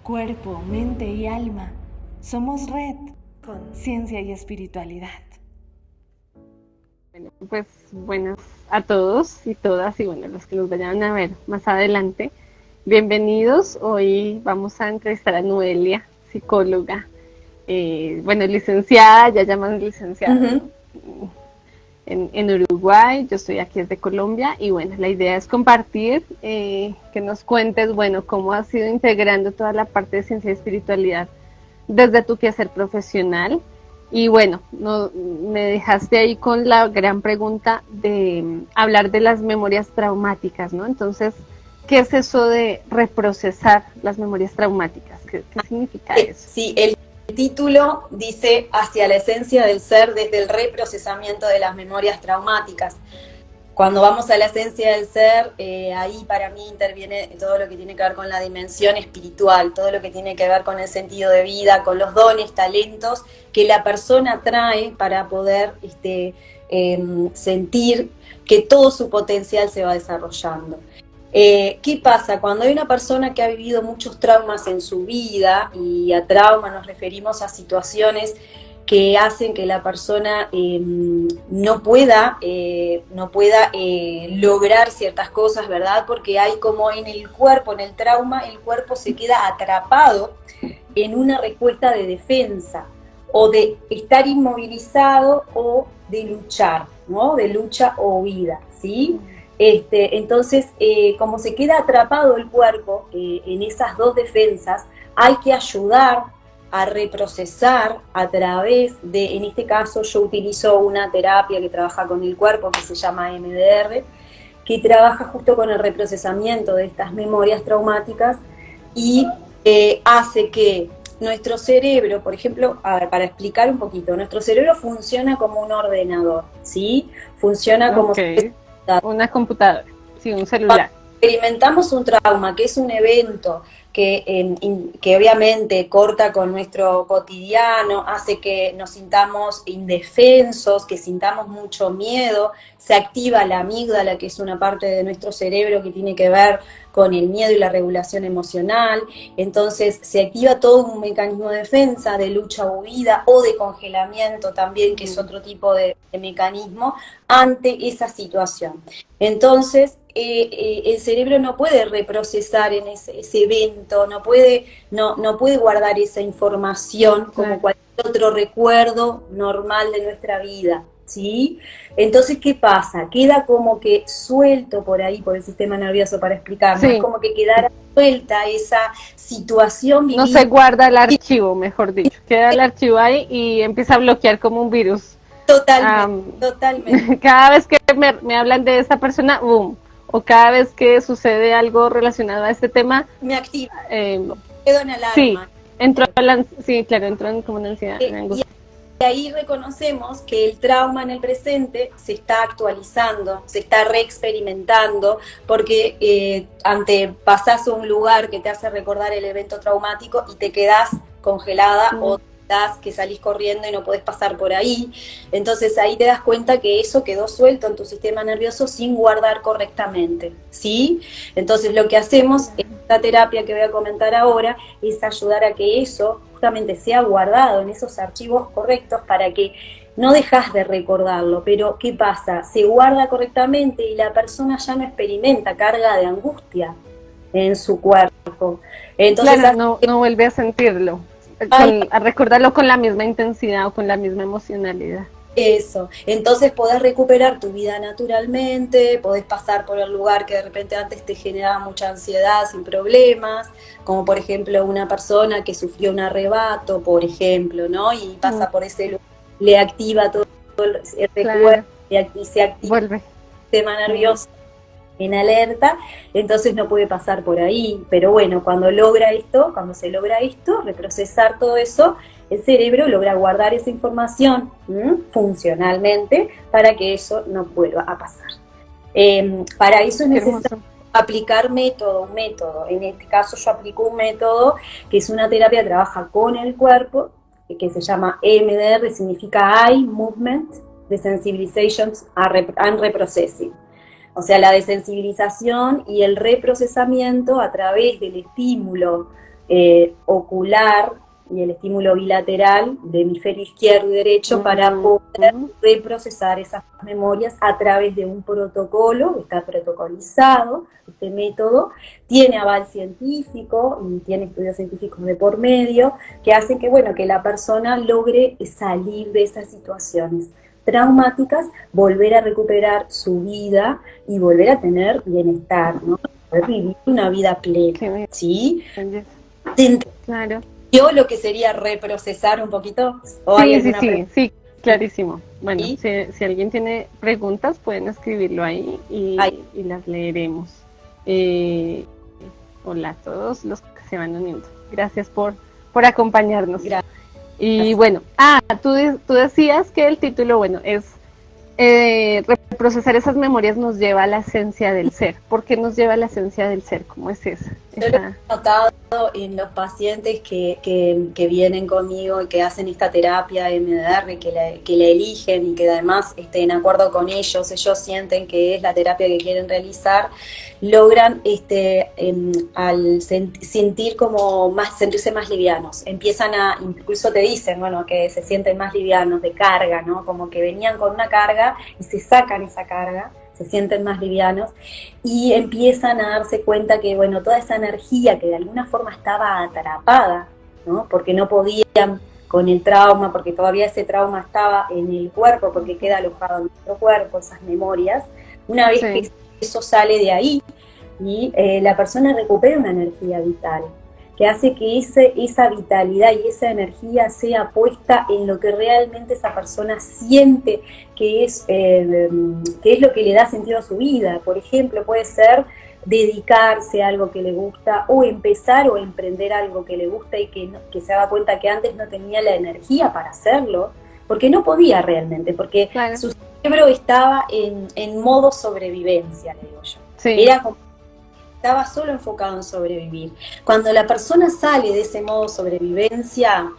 Cuerpo, mente y alma. Somos red. Conciencia y espiritualidad. Bueno, pues buenas a todos y todas y bueno, los que nos vayan a ver más adelante. Bienvenidos. Hoy vamos a entrevistar a Noelia, psicóloga, licenciada, ya llaman licenciada en Uruguay. Yo estoy aquí desde Colombia y bueno, la idea es compartir, que nos cuentes, bueno, cómo has ido integrando toda la parte de ciencia y espiritualidad desde tu quehacer profesional. Y bueno, me dejaste ahí con la gran pregunta de hablar de las memorias traumáticas, ¿no? Entonces, ¿qué es eso de reprocesar las memorias traumáticas? ¿Qué significa eso? Sí, el título dice hacia la esencia del ser desde el reprocesamiento de las memorias traumáticas. Cuando vamos a la esencia del ser, ahí para mí interviene todo lo que tiene que ver con la dimensión espiritual, todo lo que tiene que ver con el sentido de vida, con los dones, talentos que la persona trae para poder sentir que todo su potencial se va desarrollando. ¿Qué pasa? Cuando hay una persona que ha vivido muchos traumas en su vida, y a trauma nos referimos a situaciones que hacen que la persona no pueda lograr ciertas cosas, ¿verdad? Porque hay como en el cuerpo, en el trauma, el cuerpo se queda atrapado en una respuesta de defensa, o de estar inmovilizado, o de luchar, ¿no? De lucha o huida, ¿sí? Entonces, como se queda atrapado el cuerpo en esas dos defensas, hay que ayudar a reprocesar a través de, en este caso yo utilizo una terapia que trabaja con el cuerpo que se llama MDR, que trabaja justo con el reprocesamiento de estas memorias traumáticas y hace que nuestro cerebro, por ejemplo, a ver, para explicar un poquito, nuestro cerebro funciona como un ordenador, ¿sí? Funciona como una computadora, sí, un celular. Cuando experimentamos un trauma, que es un evento que obviamente corta con nuestro cotidiano, hace que nos sintamos indefensos, que sintamos mucho miedo, se activa la amígdala, que es una parte de nuestro cerebro que tiene que ver con el miedo y la regulación emocional. Entonces se activa todo un mecanismo de defensa, de lucha o huida, o de congelamiento también, que es otro tipo de mecanismo ante esa situación. Entonces el cerebro no puede reprocesar en ese evento, no puede guardar esa información como cualquier otro recuerdo normal de nuestra vida, ¿sí? Entonces, ¿qué pasa? Queda como que suelto por ahí, por el sistema nervioso, para explicarlo, es como que quedara suelta esa situación vivida. No se guarda el archivo, mejor dicho, queda el archivo ahí y empieza a bloquear como un virus. Totalmente. Cada vez que me hablan de esta persona, boom. O cada vez que sucede algo relacionado a este tema, me activa, quedo en alarma. Sí, entro en como una ansiedad, en angustia. Y ahí reconocemos que el trauma en el presente se está actualizando, se está reexperimentando, porque pasás a un lugar que te hace recordar el evento traumático y te quedás congelada o que salís corriendo y no podés pasar por ahí. Entonces ahí te das cuenta que eso quedó suelto en tu sistema nervioso sin guardar correctamente, ¿sí? Entonces lo que hacemos en esta terapia que voy a comentar ahora es ayudar a que eso justamente sea guardado en esos archivos correctos, para que no dejas de recordarlo. Pero ¿qué pasa? Se guarda correctamente y la persona ya no experimenta carga de angustia en su cuerpo. Entonces, claro, no vuelve a sentirlo. A recordarlo con la misma intensidad o con la misma emocionalidad. Eso, entonces podés recuperar tu vida naturalmente, podés pasar por el lugar que de repente antes te generaba mucha ansiedad sin problemas, como por ejemplo una persona que sufrió un arrebato, por ejemplo, ¿no? Y pasa por ese lugar, le activa todo el recuerdo, y se activa el sistema nervioso en alerta, entonces no puede pasar por ahí. Pero bueno, cuando se logra esto, reprocesar todo eso, el cerebro logra guardar esa información funcionalmente para que eso no vuelva a pasar. Para eso es necesario aplicar un método. En este caso yo aplico un método que es una terapia que trabaja con el cuerpo, que se llama EMDR, significa Eye Movement Desensitization and Reprocessing. O sea, la desensibilización y el reprocesamiento a través del estímulo ocular y el estímulo bilateral de hemisferio izquierdo y derecho para poder reprocesar esas memorias a través de un protocolo, está protocolizado, este método, tiene aval científico y tiene estudios científicos de por medio, que hacen que, bueno, que la persona logre salir de esas situaciones traumáticas, volver a recuperar su vida y volver a tener bienestar, ¿no? Poder vivir una vida plena, ¿sí? Claro. ¿Yo lo que sería reprocesar un poquito? ¿O sí, clarísimo. Bueno, ¿sí? Si alguien tiene preguntas, pueden escribirlo ahí y las leeremos. Hola a todos los que se van uniendo. Gracias por acompañarnos. Gracias. Y bueno, tú decías que el título, bueno, es reprocesar esas memorias nos lleva a la esencia del ser. ¿Por qué nos lleva a la esencia del ser? ¿Cómo es esa? Yo lo he notado en los pacientes que vienen conmigo y que hacen esta terapia MDR, que la eligen y que además en acuerdo con ellos sienten que es la terapia que quieren realizar, logran al sentir sentirse más livianos, empiezan a, incluso te dicen, bueno, que se sienten más livianos de carga, ¿no? Como que venían con una carga y se sacan esa carga, se sienten más livianos y empiezan a darse cuenta que, bueno, toda esa energía que de alguna forma estaba atrapada, ¿no? Porque no podían con el trauma, porque todavía ese trauma estaba en el cuerpo, porque queda alojado en nuestro cuerpo, esas memorias, una vez que eso sale de ahí, y la persona recupera una energía vital, que hace que esa vitalidad y esa energía sea puesta en lo que realmente esa persona siente que es lo que le da sentido a su vida. Por ejemplo, puede ser dedicarse a algo que le gusta o empezar o emprender algo que le gusta y que se da cuenta que antes no tenía la energía para hacerlo, porque no podía realmente, porque su cerebro estaba en modo sobrevivencia, le digo yo. Era como estaba solo enfocado en sobrevivir. Cuando la persona sale de ese modo sobrevivencia,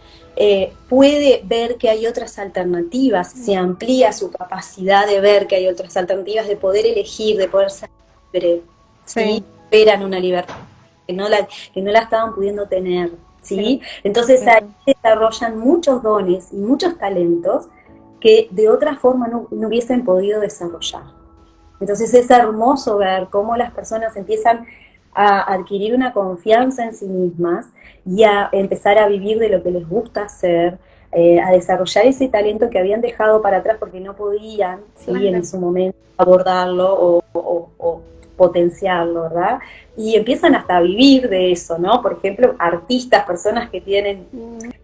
puede ver que hay otras alternativas, se amplía su capacidad de ver que hay otras alternativas, de poder elegir, de poder ser libre, ¿sí? Esperan una libertad que no la estaban pudiendo tener, ¿sí? Entonces ahí desarrollan muchos dones y muchos talentos que de otra forma no hubiesen podido desarrollar. Entonces es hermoso ver cómo las personas empiezan a adquirir una confianza en sí mismas y a empezar a vivir de lo que les gusta hacer, a desarrollar ese talento que habían dejado para atrás porque no podían, ¿sí? En su momento abordarlo o potenciarlo, ¿verdad? Y empiezan hasta a vivir de eso, ¿no? Por ejemplo, artistas, personas que tienen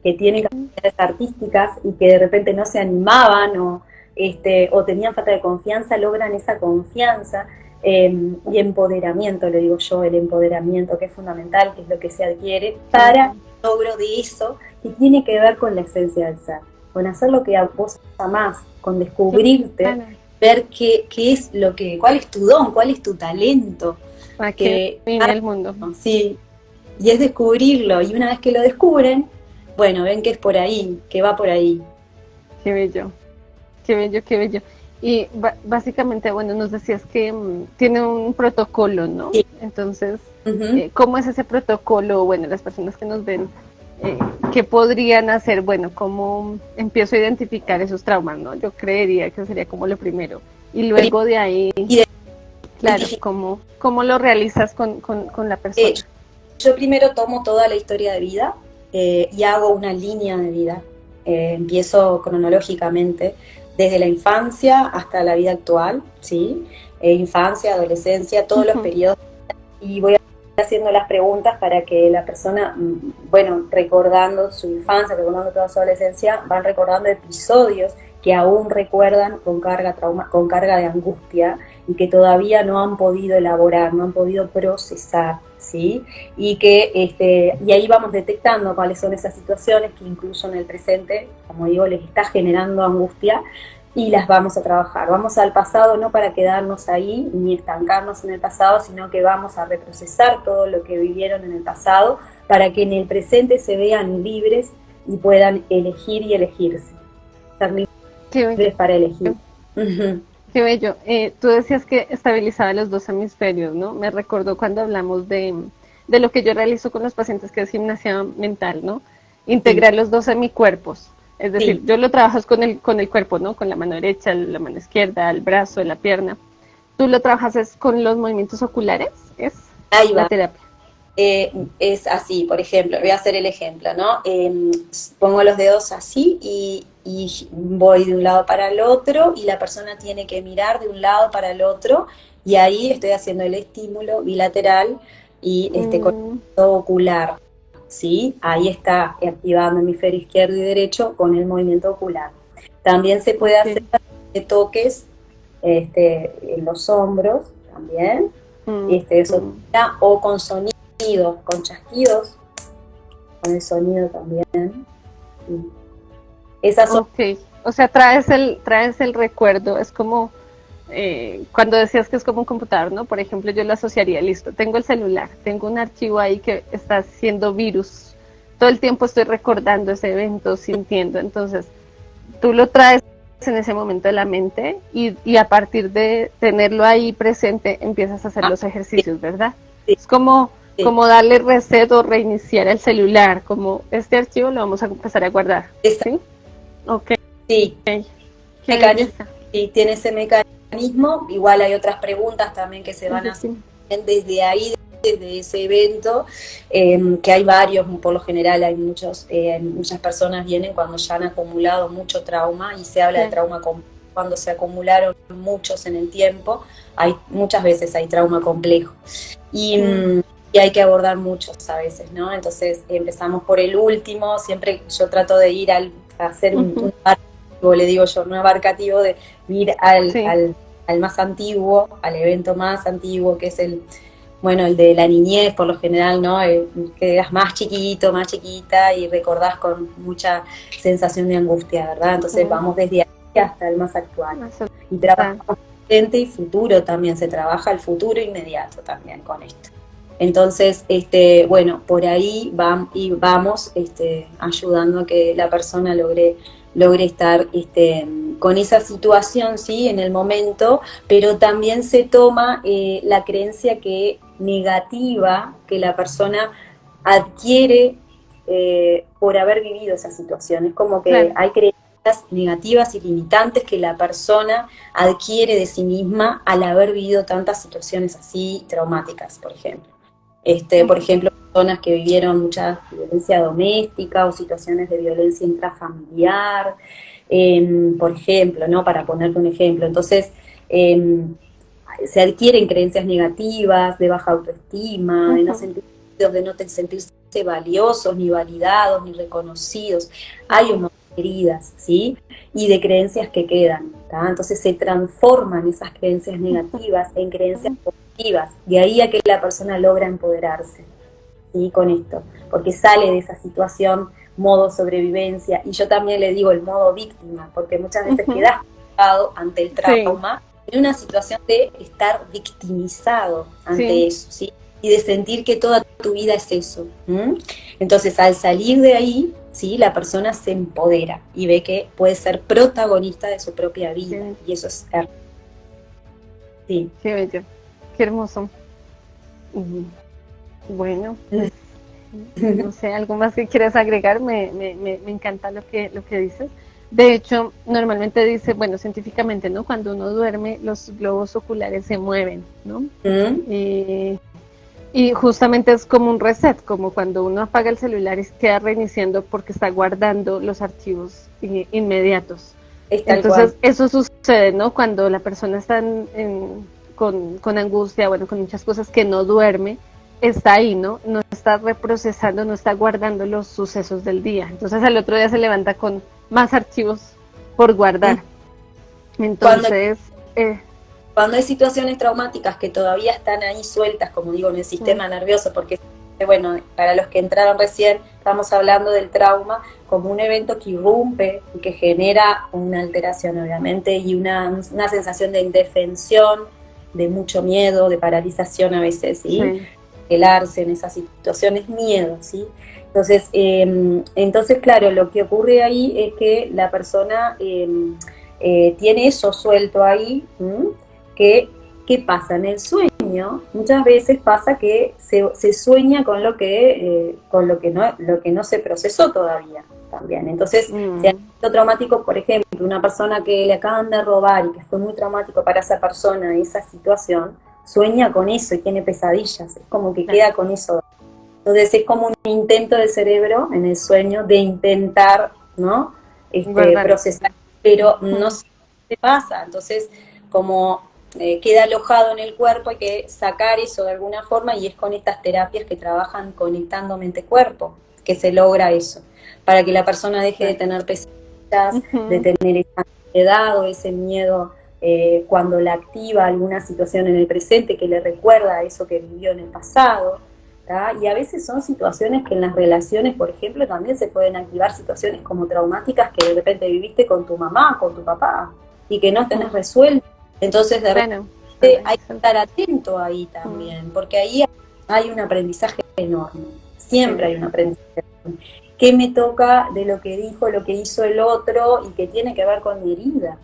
capacidades artísticas y que de repente no se animaban o tenían falta de confianza, logran esa confianza y empoderamiento, le digo yo, el empoderamiento que es fundamental, que es lo que se adquiere para el logro de eso, que tiene que ver con la esencia del ser, con hacer lo que a vos amás, con descubrirte, ver cuál es tu don, cuál es tu talento. Que viene el mundo. Sí, y es descubrirlo, y una vez que lo descubren, bueno, ven que es por ahí, que va por ahí. Qué bello. Qué bello, qué bello. Y básicamente, bueno, nos decías que tiene un protocolo, ¿no? Sí. Entonces, ¿cómo es ese protocolo? Bueno, las personas que nos ven, ¿qué podrían hacer? Bueno, ¿cómo empiezo a identificar esos traumas, no? Yo creería que sería como lo primero. Y luego de ahí, claro, ¿cómo lo realizas con la persona? Yo primero tomo toda la historia de vida y hago una línea de vida. Empiezo cronológicamente desde la infancia hasta la vida actual, ¿sí? Infancia, adolescencia, todos los periodos, y voy haciendo las preguntas para que la persona, bueno, recordando su infancia, recordando toda su adolescencia, van recordando episodios que aún recuerdan con carga de angustia y que todavía no han podido elaborar, no han podido procesar, ¿sí? Y ahí vamos detectando cuáles son esas situaciones que incluso en el presente, como digo, les está generando angustia y las vamos a trabajar. Vamos al pasado no para quedarnos ahí ni estancarnos en el pasado, sino que vamos a reprocesar todo lo que vivieron en el pasado para que en el presente se vean libres y puedan elegir y elegirse. Ser libres para elegir. Qué bello. Tú decías que estabilizaba los dos hemisferios, ¿no? Me recordó cuando hablamos de de lo que yo realizo con los pacientes, que es gimnasia mental, ¿no? Integrar los dos semicuerpos. Es decir, yo lo trabajas con el cuerpo, ¿no? Con la mano derecha, la mano izquierda, el brazo, la pierna. ¿Tú lo trabajas es con los movimientos oculares? ¿Es Ahí va. la terapia? Es así, por ejemplo, voy a hacer el ejemplo, ¿no? Pongo los dedos así y voy de un lado para el otro y la persona tiene que mirar de un lado para el otro y ahí estoy haciendo el estímulo bilateral y con el movimiento ocular, ¿sí? Ahí está activando hemisferio izquierdo y derecho con el movimiento ocular. También se puede hacer de toques en los hombros también, eso, o con sonido, con chasquidos, con el sonido también. Esas son... O sea, traes el recuerdo, es como cuando decías que es como un computador, ¿no? Por ejemplo, yo lo asociaría, listo, tengo el celular, tengo un archivo ahí que está haciendo virus, todo el tiempo estoy recordando ese evento, sintiendo, entonces tú lo traes en ese momento de la mente y a partir de tenerlo ahí presente empiezas a hacer los ejercicios, ¿verdad? Sí. Es como darle reset o reiniciar el celular, como este archivo lo vamos a empezar a guardar. ¿Sí? Ok. Sí. Sí, tiene ese mecanismo. Igual hay otras preguntas también que se van a hacer desde ahí, desde ese evento, que hay varios, por lo general hay muchas personas vienen cuando ya han acumulado mucho trauma y se habla de trauma cuando se acumularon muchos en el tiempo, muchas veces hay trauma complejo y hay que abordar muchos a veces, ¿no? Entonces empezamos por el último, siempre yo trato de ir a hacer un abarcativo, le digo yo, un abarcativo de ir al más antiguo, al evento más antiguo, que es el de la niñez, por lo general, ¿no? Que eras más chiquito, más chiquita y recordás con mucha sensación de angustia, ¿verdad? Entonces vamos desde ahí hasta el más actual. Y trabajamos presente y futuro también, se trabaja el futuro inmediato también con esto. Entonces, por ahí vamos ayudando a que la persona logre estar con esa situación, sí, en el momento, pero también se toma la creencia negativa que la persona adquiere por haber vivido esa situación. Es como que hay creencias negativas y limitantes que la persona adquiere de sí misma al haber vivido tantas situaciones así traumáticas, por ejemplo. Por ejemplo, personas que vivieron mucha violencia doméstica o situaciones de violencia intrafamiliar, por ejemplo, ¿no? Para ponerte un ejemplo. Entonces, se adquieren creencias negativas, de baja autoestima, de no sentirse valiosos, ni validados, ni reconocidos. Hay un montón de heridas, ¿sí? Y de creencias que quedan, ¿tá? Entonces se transforman esas creencias negativas en creencias positivas. De ahí a que la persona logra empoderarse, ¿sí? Con esto, porque sale de esa situación modo sobrevivencia, y yo también le digo el modo víctima, porque muchas veces quedas ante el trauma, en una situación de estar victimizado ante eso, ¿sí? Y de sentir que toda tu vida es eso. Entonces, al salir de ahí, ¿sí? La persona se empodera y ve que puede ser protagonista de su propia vida, y eso es hermoso. Sí. Qué bello, qué hermoso. Bueno, no sé, algo más que quieras agregar, me encanta lo que dices. De hecho, normalmente dice, bueno, científicamente, ¿no? Cuando uno duerme, los globos oculares se mueven, ¿no? Y justamente es como un reset, como cuando uno apaga el celular y queda reiniciando porque está guardando los archivos inmediatos. Entonces, eso sucede, ¿no? Cuando la persona está con angustia, bueno, con muchas cosas que no duerme, está ahí, ¿no? No está reprocesando, no está guardando los sucesos del día. Entonces, al otro día se levanta con más archivos por guardar. Entonces... Cuando hay situaciones traumáticas que todavía están ahí sueltas, como digo, en el sistema nervioso, porque, bueno, para los que entraron recién, estamos hablando del trauma como un evento que irrumpe y que genera una alteración, obviamente, y una sensación de indefensión, de mucho miedo, de paralización a veces, ¿sí? Helarse en esas situaciones, miedo, ¿sí? Entonces, claro, lo que ocurre ahí es que la persona tiene eso suelto ahí, ¿qué pasa? En el sueño sueño, muchas veces pasa que se sueña con lo que no se procesó todavía también. Entonces, si hay algo traumático, por ejemplo, una persona que le acaban de robar y que fue muy traumático para esa persona, esa situación, sueña con eso y tiene pesadillas, es como que queda con eso. Entonces es como un intento del cerebro en el sueño de intentar, ¿no? Procesar, pero no se pasa. Entonces, como queda alojado en el cuerpo, hay que sacar eso de alguna forma, y es con estas terapias que trabajan conectando mente-cuerpo que se logra eso, para que la persona deje de tener pesadillas, de tener esa ansiedad o ese miedo cuando la activa alguna situación en el presente que le recuerda a eso que vivió en el pasado. Y a veces son situaciones que en las relaciones, por ejemplo, también se pueden activar situaciones como traumáticas que de repente viviste con tu mamá, con tu papá, y que no tenés resuelto. Entonces, de repente hay que estar atento ahí también, porque ahí hay un aprendizaje enorme. Siempre hay un aprendizaje enorme. ¿Qué me toca de lo que dijo, lo que hizo el otro, y que tiene que ver con mi herida?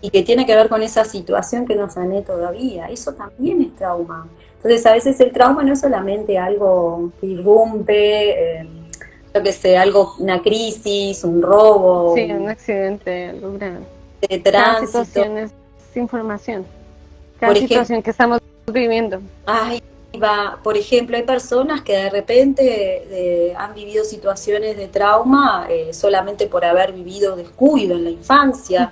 Y que tiene que ver con esa situación que no sané todavía. Eso también es trauma. Entonces, a veces el trauma no es solamente algo que irrumpe, yo qué sé, una crisis, un robo. Sí, un accidente, algo grave. De tránsito. Cada situación es información. Cada situación que estamos viviendo. Por ejemplo, hay personas que de repente han vivido situaciones de trauma solamente por haber vivido descuido en la infancia,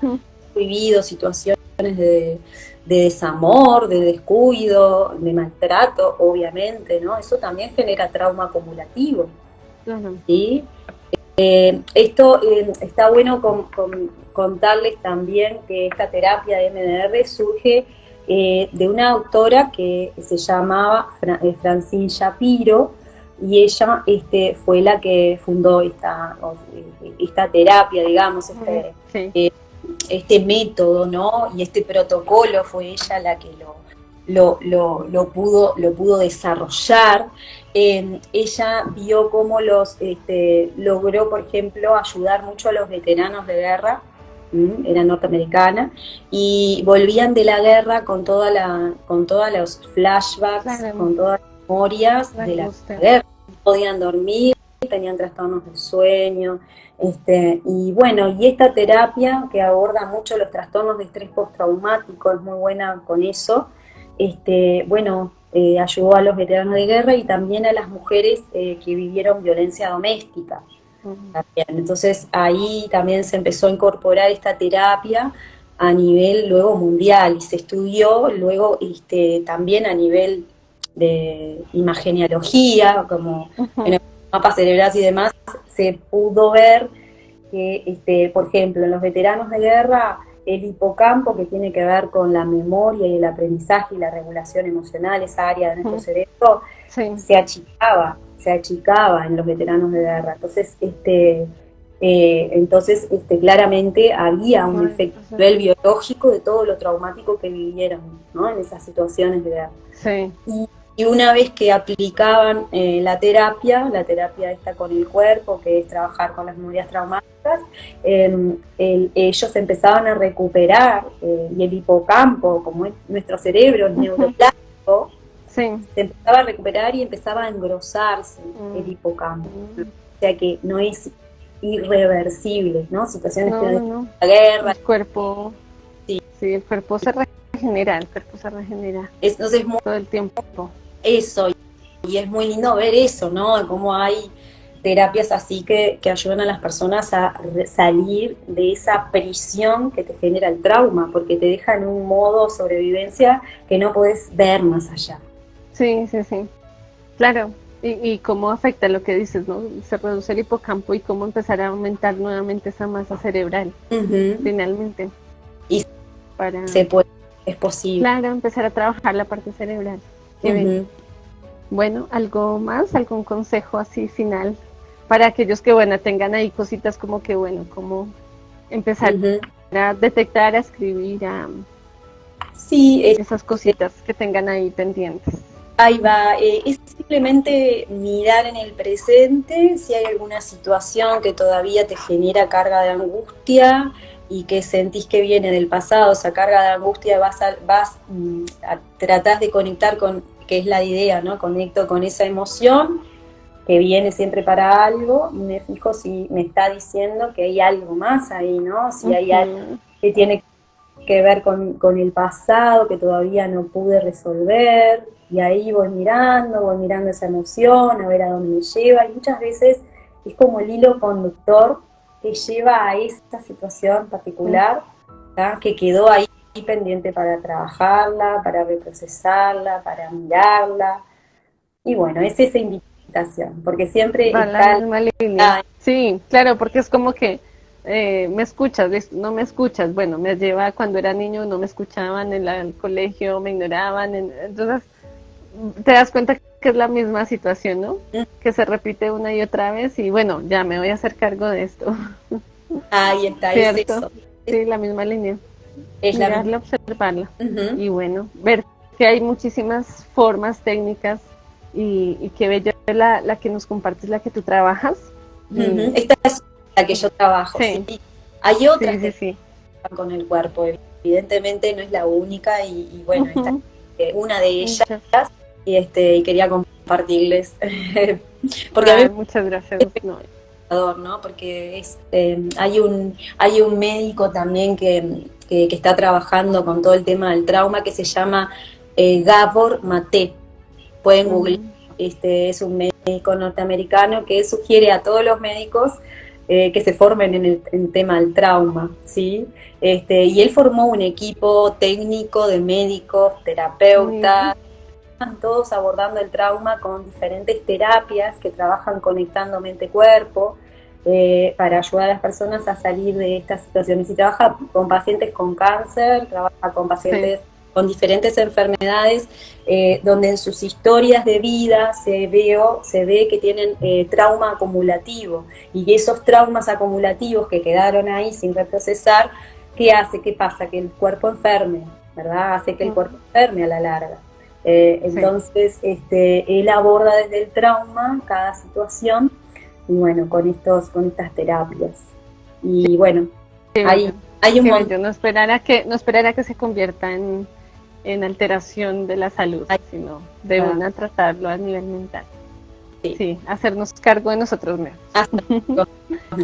vivido situaciones de desamor, de descuido, de maltrato, obviamente, ¿no? Eso también genera trauma acumulativo. ¿Sí? Esto está bueno contarles también que esta terapia de MDR surge de una autora que se llamaba Francine Shapiro, y ella fue la que fundó esta terapia, digamos, este método, ¿no? Y este protocolo fue ella la que lo pudo desarrollar. Ella vio cómo logró, por ejemplo, ayudar mucho a los veteranos de guerra, era norteamericana, y volvían de la guerra con todos los flashbacks, con todas las memorias de la guerra. Podían dormir, tenían trastornos del sueño, y bueno, y esta terapia que aborda mucho los trastornos de estrés postraumático, es muy buena con eso. Ayudó a los veteranos de guerra y también a las mujeres que vivieron violencia doméstica. Entonces ahí también se empezó a incorporar esta terapia a nivel luego mundial, y se estudió luego también a nivel de imagenología, como en el mapa cerebral y demás, se pudo ver que, por ejemplo, en los veteranos de guerra, el hipocampo, que tiene que ver con la memoria y el aprendizaje y la regulación emocional, esa área de nuestro cerebro, se achicaba en los veteranos de guerra. Entonces, claramente había un efecto a nivel biológico de todo lo traumático que vivieron, ¿no? En esas situaciones de guerra. Y una vez que aplicaban la terapia esta con el cuerpo, que es trabajar con las memorias traumáticas, ellos empezaban a recuperar, y el hipocampo, como es nuestro cerebro, es neuroplástico, se empezaba a recuperar y empezaba a engrosarse el hipocampo. O sea que no es irreversible, ¿no? Situaciones que la guerra. El cuerpo, el cuerpo se regenera, Entonces, todo el tiempo. Eso, y es muy lindo ver eso, ¿no? Cómo hay terapias así que ayudan a las personas a salir de esa prisión que te genera el trauma, porque te deja en un modo sobrevivencia que no podés ver más allá. Sí, claro. Y cómo afecta lo que dices, ¿no? Se reduce el hipocampo y cómo empezar a aumentar nuevamente esa masa cerebral, finalmente. Y se puede, es posible. Claro, empezar a trabajar la parte cerebral. Bueno, ¿algo más? ¿Algún consejo así final para aquellos que, tengan ahí cositas como que, cómo empezar a detectar, a escribir, esas cositas que tengan ahí pendientes? Ahí va, es simplemente mirar en el presente si hay alguna situación que todavía te genera carga de angustia, y que sentís que viene del pasado, esa carga de angustia, tratás de conectar con, que es la idea, ¿no? Conecto con esa emoción que viene siempre para algo, y me fijo si me está diciendo que hay algo más ahí, ¿no? Si hay algo que tiene que ver con el pasado que todavía no pude resolver, y ahí voy mirando esa emoción, a ver a dónde me lleva, y muchas veces es como el hilo conductor que lleva a esta situación particular, ¿tá? Que quedó ahí pendiente para trabajarla, para reprocesarla, para mirarla, y bueno, es esa invitación, porque siempre Va la está... misma línea. Sí, claro, porque es como que me escuchas, no me escuchas. Bueno, me lleva cuando era niño, no me escuchaban en el colegio, me ignoraban. Entonces, te das cuenta que es la misma situación, ¿no? Que se repite una y otra vez y bueno, ya me voy a hacer cargo de esto. Ahí está, ¿Cierto? es eso. Sí, la misma línea. Es la Mirarla, misma. observarla. Y bueno, ver que hay muchísimas formas, técnicas y qué bella la que nos compartes, la que tú trabajas. Esta es la que yo trabajo, Sí. ¿sí? Hay otras Sí. que trabajan con el cuerpo, evidentemente no es la única, y bueno, esta es una de ellas, y quería compartirles, porque a mí muchas gracias. ¿no? Porque hay un médico también que está trabajando con todo el tema del trauma, que se llama Gabor Maté. Pueden googlear, es un médico norteamericano que sugiere a todos los médicos que se formen en el tema del trauma, ¿sí? Y él formó un equipo técnico de médicos, terapeutas, todos abordando el trauma con diferentes terapias que trabajan conectando mente-cuerpo, para ayudar a las personas a salir de estas situaciones. Y trabaja con pacientes con cáncer, trabaja con pacientes con diferentes enfermedades, donde en sus historias de vida se ve que tienen trauma acumulativo, y esos traumas acumulativos que quedaron ahí sin reprocesar, ¿qué hace? ¿Qué pasa? Que el cuerpo enferme, ¿verdad? Hace que el cuerpo enferme a la larga. Entonces, él aborda desde el trauma cada situación, y bueno, con estas terapias. Y bueno, hay un montón. No esperar a que se convierta en alteración de la salud, sino de una tratarlo a nivel mental. Sí, hacernos cargo de nosotros mismos.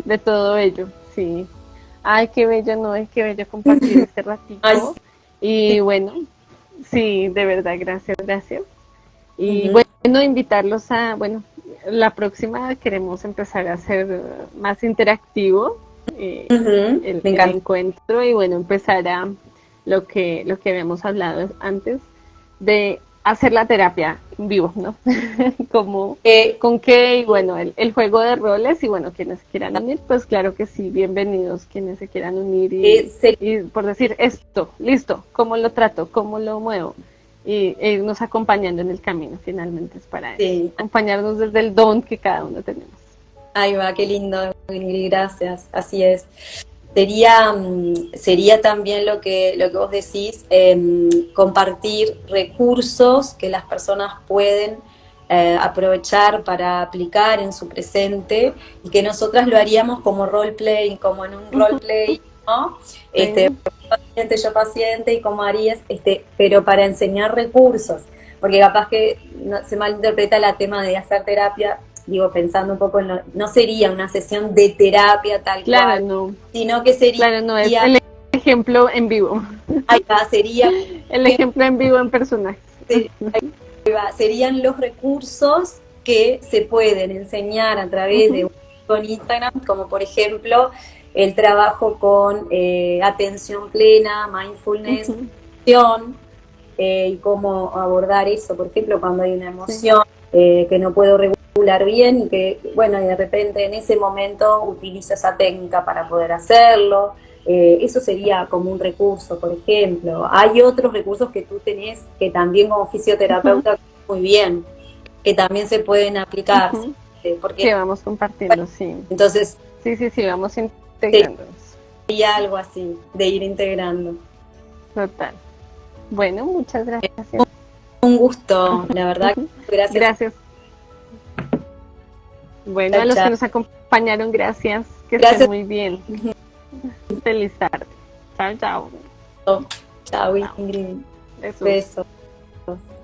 De todo ello, sí. Ay, qué bello, no, es qué bello compartir este ratito. Y bueno, sí, de verdad, gracias. Y bueno, invitarlos a, la próxima queremos empezar a hacer más interactivo el encuentro, y bueno, empezar a lo que habíamos hablado antes, de hacer la terapia en vivo, ¿no? Como con qué, y bueno, el juego de roles, y bueno, quienes quieran unir, pues claro que sí, bienvenidos quienes se quieran unir, y por decir esto, listo, ¿cómo lo trato? ¿Cómo lo muevo? Y irnos acompañando en el camino, finalmente es para eso, acompañarnos desde el don que cada uno tenemos. Ahí va, qué lindo, gracias, así es. Sería también lo que vos decís, compartir recursos que las personas pueden aprovechar para aplicar en su presente, y que nosotras lo haríamos como roleplay, como en un roleplay, ¿no? Yo paciente, y como harías, pero para enseñar recursos, porque capaz que se malinterpreta el tema de hacer terapia. Digo, pensando un poco no sería una sesión de terapia tal cual, no. Sino que sería... Claro, no, es el ejemplo en vivo. Ahí va, sería... El ejemplo en vivo en personajes. Serían los recursos que se pueden enseñar a través de Instagram, como por ejemplo el trabajo con atención plena, mindfulness, y cómo abordar eso, por ejemplo, cuando hay una emoción que no puedo regular bien, y que, bueno, y de repente en ese momento utilizo esa técnica para poder hacerlo. Eso sería como un recurso, por ejemplo. Hay otros recursos que tú tenés, que también como fisioterapeuta, muy bien, que también se pueden aplicar. Porque, que vamos compartiendo, sí. Entonces, sí, vamos integrándonos. Y algo así, de ir integrando. Total. Bueno, muchas gracias. Un gusto, la verdad. Gracias. Bueno, a los que nos acompañaron, gracias. Que estén muy bien. Feliz tarde. Chao, chao. Chao, Ingrid. Besos. Besos.